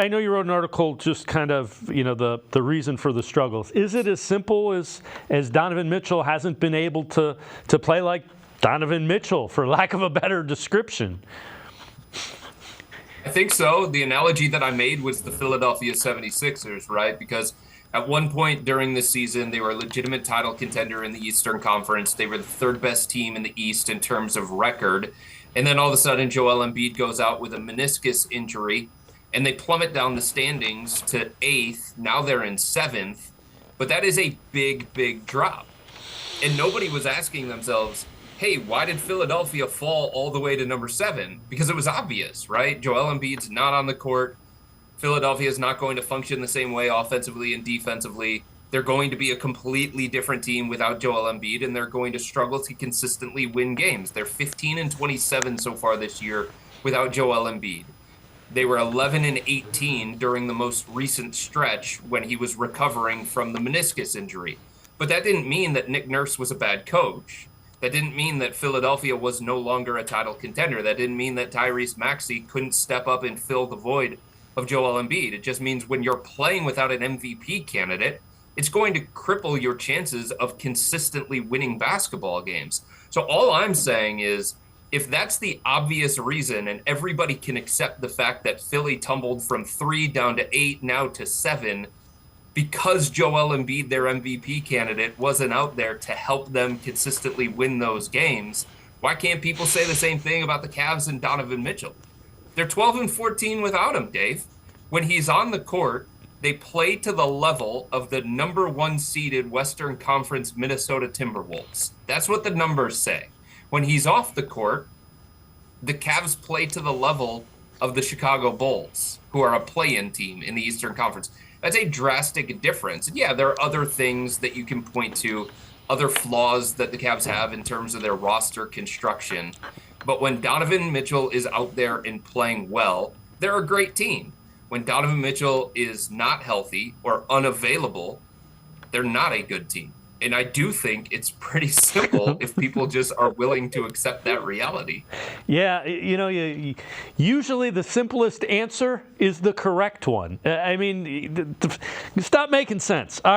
I know you wrote an article just kind of, the reason for the struggles. Is it as simple as Donovan Mitchell hasn't been able to play like Donovan Mitchell, for lack of a better description? I think so. The analogy that I made was the Philadelphia 76ers, right? Because at one point during the season, they were a legitimate title contender in the Eastern Conference. They were the third best team in the East in terms of record. And then all of a sudden, Joel Embiid goes out with a meniscus injury, and they plummet down the standings to 8th. Now they're in 7th. But that is a big, big drop. And nobody was asking themselves, hey, why did Philadelphia fall all the way to number 7? Because it was obvious, right? Joel Embiid's not on the court. Philadelphia is not going to function the same way offensively and defensively. They're going to be a completely different team without Joel Embiid, and they're going to struggle to consistently win games. They're 15-27 so far this year without Joel Embiid. They were 11-18 during the most recent stretch when he was recovering from the meniscus injury. But that didn't mean that Nick Nurse was a bad coach. That didn't mean that Philadelphia was no longer a title contender. That didn't mean that Tyrese Maxey couldn't step up and fill the void of Joel Embiid. It just means when you're playing without an MVP candidate, it's going to cripple your chances of consistently winning basketball games. So all I'm saying is, if that's the obvious reason and everybody can accept the fact that Philly tumbled from 3 down to 8, now to 7, because Joel Embiid, their MVP candidate, wasn't out there to help them consistently win those games, why can't people say the same thing about the Cavs and Donovan Mitchell? They're 12-14 without him, Dave. When he's on the court, they play to the level of the number 1 seeded Western Conference Minnesota Timberwolves. That's what the numbers say. When he's off the court, the Cavs play to the level of the Chicago Bulls, who are a play-in team in the Eastern Conference. That's a drastic difference. And yeah, there are other things that you can point to, other flaws that the Cavs have in terms of their roster construction. But when Donovan Mitchell is out there and playing well, they're a great team. When Donovan Mitchell is not healthy or unavailable, they're not a good team. And I do think it's pretty simple if people just are willing to accept that reality. Yeah, usually the simplest answer is the correct one. I mean, stop making sense.